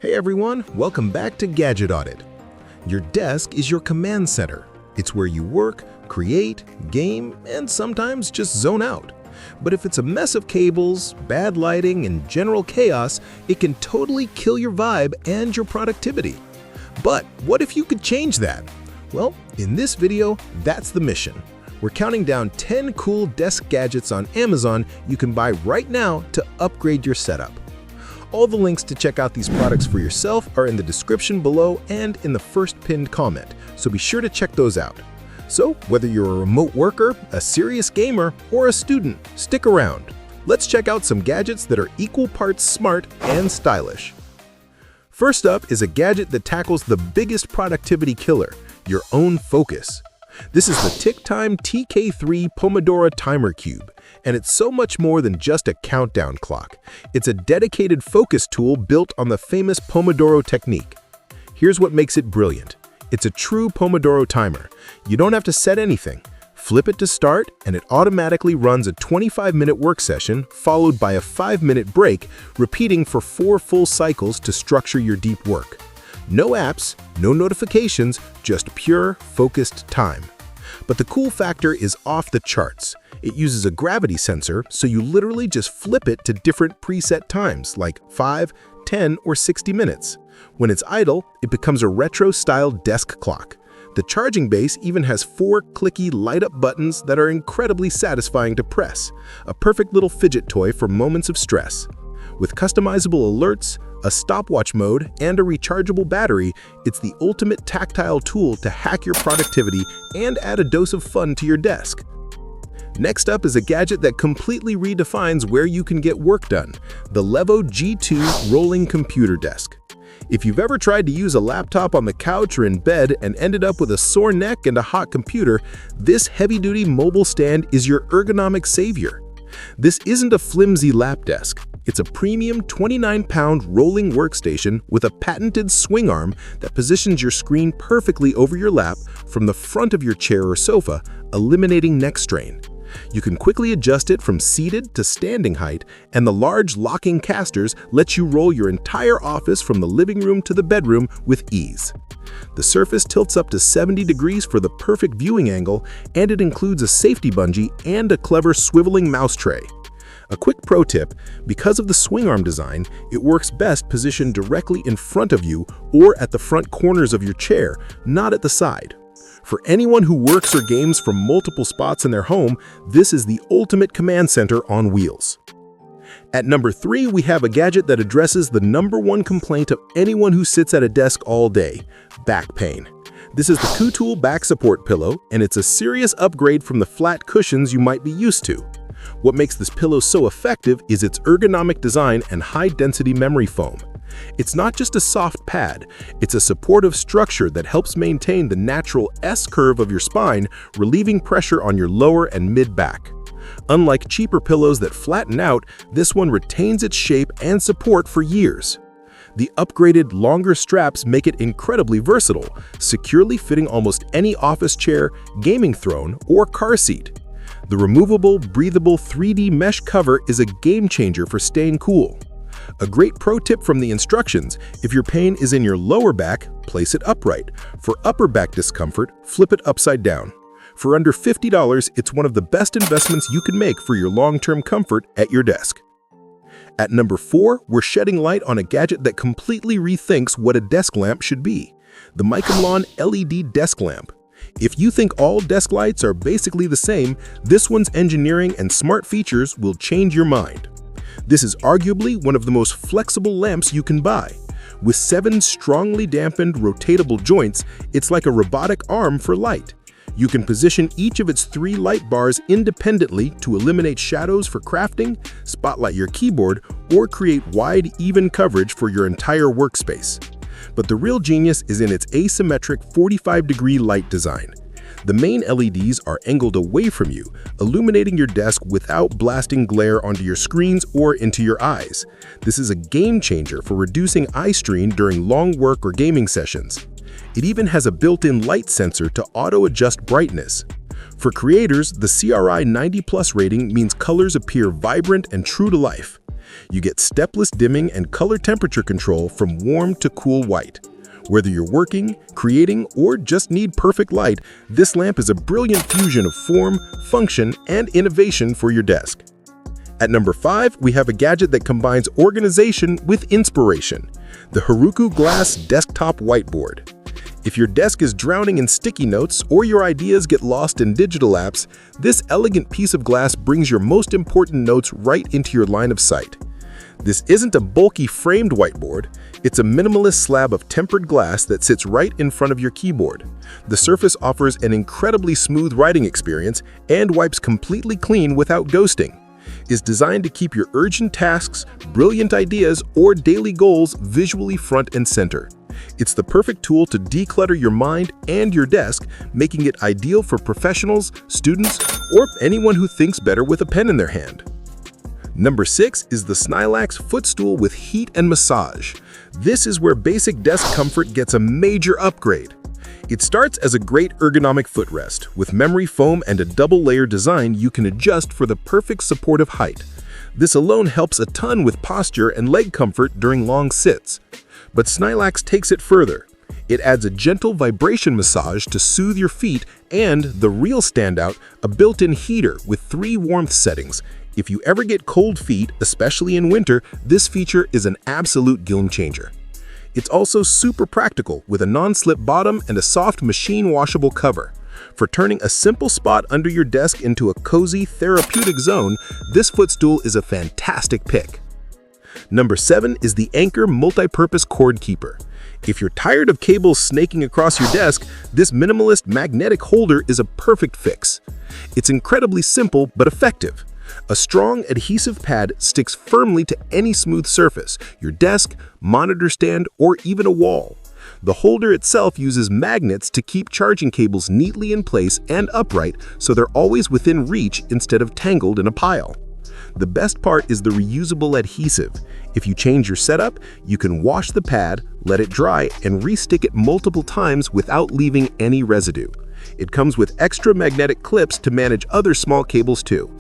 Hey everyone, welcome back to Gadget Audit. Your desk is your command center. It's where you work, create, game, and sometimes just zone out. But if it's a mess of cables, bad lighting, and general chaos, it can totally kill your vibe and your productivity. But what if you could change that? Well, in this video, that's the mission. We're counting down 10 cool desk gadgets on Amazon you can buy right now to upgrade your setup. All the links to check out these products for yourself are in the description below and in the first pinned comment, so be sure to check those out. So, whether you're a remote worker, a serious gamer, or a student, stick around. Let's check out some gadgets that are equal parts smart and stylish. First up is a gadget that tackles the biggest productivity killer, your own focus. This is the Ticktime TK3 Pomodoro Timer Cube, and it's so much more than just a countdown clock. It's a dedicated focus tool built on the famous Pomodoro technique. Here's what makes it brilliant. It's a true Pomodoro timer. You don't have to set anything. Flip it to start, and it automatically runs a 25-minute work session followed by a 5-minute break, repeating for 4 full cycles to structure your deep work. No apps, no notifications, just pure, focused time. But the cool factor is off the charts. It uses a gravity sensor, so you literally just flip it to different preset times, like 5, 10, or 60 minutes. When it's idle, it becomes a retro-style desk clock. The charging base even has 4 clicky light-up buttons that are incredibly satisfying to press, a perfect little fidget toy for moments of stress. With customizable alerts, a stopwatch mode, and a rechargeable battery, it's the ultimate tactile tool to hack your productivity and add a dose of fun to your desk. Next up is a gadget that completely redefines where you can get work done, the LEVO G2 Rolling Computer Desk. If you've ever tried to use a laptop on the couch or in bed and ended up with a sore neck and a hot computer, this heavy-duty mobile stand is your ergonomic savior. This isn't a flimsy lap desk. It's a premium 29-pound rolling workstation with a patented swing arm that positions your screen perfectly over your lap from the front of your chair or sofa, eliminating neck strain. You can quickly adjust it from seated to standing height, and the large locking casters let you roll your entire office from the living room to the bedroom with ease. The surface tilts up to 70 degrees for the perfect viewing angle, and it includes a safety bungee and a clever swiveling mouse tray. A quick pro tip, because of the swing arm design, it works best positioned directly in front of you or at the front corners of your chair, not at the side. For anyone who works or games from multiple spots in their home, this is the ultimate command center on wheels. At number 3, we have a gadget that addresses the #1 complaint of anyone who sits at a desk all day: back pain. This is the QUTOOL back support pillow, and it's a serious upgrade from the flat cushions you might be used to. What makes this pillow so effective is its ergonomic design and high-density memory foam. It's not just a soft pad, it's a supportive structure that helps maintain the natural S-curve of your spine, relieving pressure on your lower and mid-back. Unlike cheaper pillows that flatten out, this one retains its shape and support for years. The upgraded, longer straps make it incredibly versatile, securely fitting almost any office chair, gaming throne, or car seat. The removable, breathable 3D mesh cover is a game-changer for staying cool. A great pro tip from the instructions: if your pain is in your lower back, place it upright. For upper back discomfort, flip it upside down. For under $50, it's one of the best investments you can make for your long-term comfort at your desk. At number 4, we're shedding light on a gadget that completely rethinks what a desk lamp should be: the Micomlan LED desk lamp. If you think all desk lights are basically the same, this one's engineering and smart features will change your mind. This is arguably one of the most flexible lamps you can buy. With 7 strongly dampened, rotatable joints, it's like a robotic arm for light. You can position each of its 3 light bars independently to eliminate shadows for crafting, spotlight your keyboard, or create wide, even coverage for your entire workspace. But the real genius is in its asymmetric 45-degree light design. The main LEDs are angled away from you, illuminating your desk without blasting glare onto your screens or into your eyes. This is a game changer for reducing eye strain during long work or gaming sessions. It even has a built-in light sensor to auto-adjust brightness. For creators, the CRI 90+ rating means colors appear vibrant and true to life. You get stepless dimming and color temperature control from warm to cool white. Whether you're working, creating, or just need perfect light, this lamp is a brilliant fusion of form, function, and innovation for your desk. At number 5, we have a gadget that combines organization with inspiration, the HURUC Glass Desktop Whiteboard. If your desk is drowning in sticky notes or your ideas get lost in digital apps, this elegant piece of glass brings your most important notes right into your line of sight. This isn't a bulky framed whiteboard, it's a minimalist slab of tempered glass that sits right in front of your keyboard. The surface offers an incredibly smooth writing experience and wipes completely clean without ghosting. It's designed to keep your urgent tasks, brilliant ideas, or daily goals visually front and center. It's the perfect tool to declutter your mind and your desk, making it ideal for professionals, students, or anyone who thinks better with a pen in their hand. Number 6 is the JSnailax footstool with heat and massage. This is where basic desk comfort gets a major upgrade. It starts as a great ergonomic footrest. With memory foam and a double-layer design, you can adjust for the perfect supportive height. This alone helps a ton with posture and leg comfort during long sits. But JSnailax takes it further. It adds a gentle vibration massage to soothe your feet and, the real standout, a built-in heater with 3 warmth settings. If you ever get cold feet, especially in winter, this feature is an absolute game changer. It's also super practical with a non-slip bottom and a soft machine-washable cover. For turning a simple spot under your desk into a cozy, therapeutic zone, this footstool is a fantastic pick. Number 7 is the Anker Multipurpose Cord Keeper. If you're tired of cables snaking across your desk, this minimalist magnetic holder is a perfect fix. It's incredibly simple but effective. A strong adhesive pad sticks firmly to any smooth surface, your desk, monitor stand, or even a wall. The holder itself uses magnets to keep charging cables neatly in place and upright so they're always within reach instead of tangled in a pile. The best part is the reusable adhesive. If you change your setup, you can wash the pad, let it dry, and re-stick it multiple times without leaving any residue. It comes with extra magnetic clips to manage other small cables too.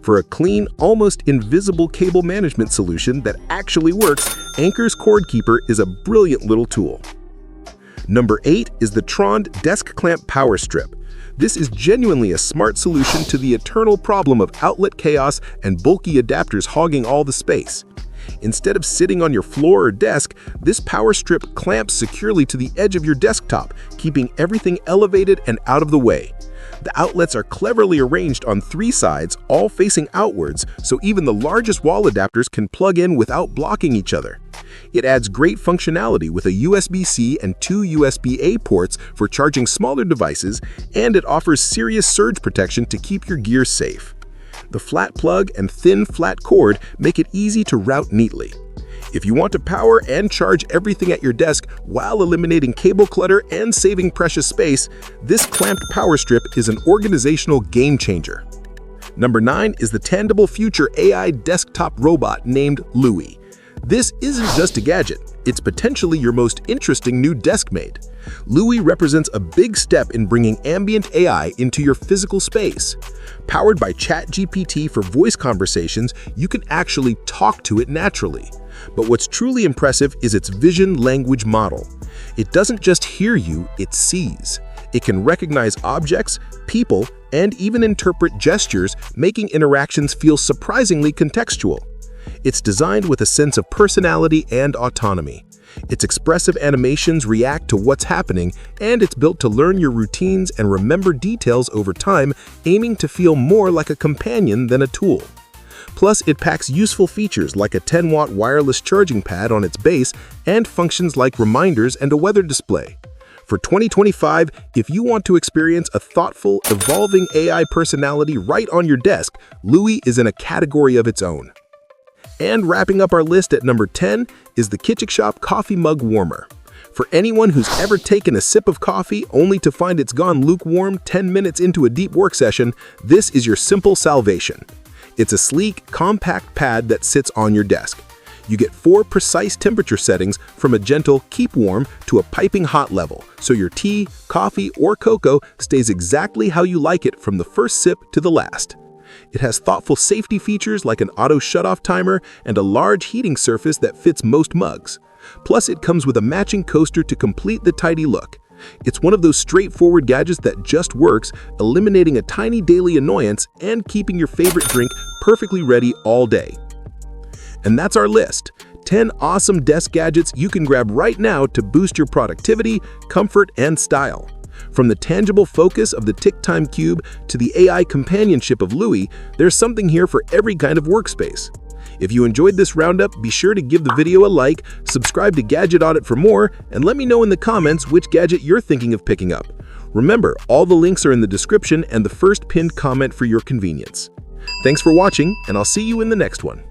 For a clean, almost invisible cable management solution that actually works, Anker's Cord Keeper is a brilliant little tool. Number 8 is the TROND Desk Clamp Power Strip. This is genuinely a smart solution to the eternal problem of outlet chaos and bulky adapters hogging all the space. Instead of sitting on your floor or desk, this power strip clamps securely to the edge of your desktop, keeping everything elevated and out of the way. The outlets are cleverly arranged on 3 sides, all facing outwards, so even the largest wall adapters can plug in without blocking each other. It adds great functionality with a USB-C and 2 USB-A ports for charging smaller devices, and it offers serious surge protection to keep your gear safe. The flat plug and thin, flat cord make it easy to route neatly. If you want to power and charge everything at your desk while eliminating cable clutter and saving precious space, this clamped power strip is an organizational game changer. Number 9 is the TangibleFuture AI desktop robot named Louie. This isn't just a gadget, it's potentially your most interesting new desk mate. Louie represents a big step in bringing ambient AI into your physical space. Powered by ChatGPT for voice conversations, you can actually talk to it naturally. But what's truly impressive is its vision language model. It doesn't just hear you, it sees. It can recognize objects, people, and even interpret gestures, making interactions feel surprisingly contextual. It's designed with a sense of personality and autonomy. Its expressive animations react to what's happening, and it's built to learn your routines and remember details over time, aiming to feel more like a companion than a tool. Plus, it packs useful features like a 10-watt wireless charging pad on its base and functions like reminders and a weather display. For 2025, if you want to experience a thoughtful, evolving AI personality right on your desk, Louie is in a category of its own. And wrapping up our list at number 10 is the KitchekShop Coffee Mug Warmer. For anyone who's ever taken a sip of coffee only to find it's gone lukewarm 10 minutes into a deep work session, this is your simple salvation. It's a sleek, compact pad that sits on your desk. You get 4 precise temperature settings from a gentle keep warm to a piping hot level, so your tea, coffee, or cocoa stays exactly how you like it from the first sip to the last. It has thoughtful safety features like an auto shutoff timer and a large heating surface that fits most mugs. Plus, it comes with a matching coaster to complete the tidy look. It's one of those straightforward gadgets that just works, eliminating a tiny daily annoyance and keeping your favorite drink perfectly ready all day. And that's our list. 10 awesome desk gadgets you can grab right now to boost your productivity, comfort, and style. From the tangible focus of the Ticktime Cube to the AI companionship of Louie, there's something here for every kind of workspace. If you enjoyed this roundup, be sure to give the video a like, subscribe to Gadget Audit for more, and let me know in the comments which gadget you're thinking of picking up. Remember, all the links are in the description and the first pinned comment for your convenience. Thanks for watching, and I'll see you in the next one.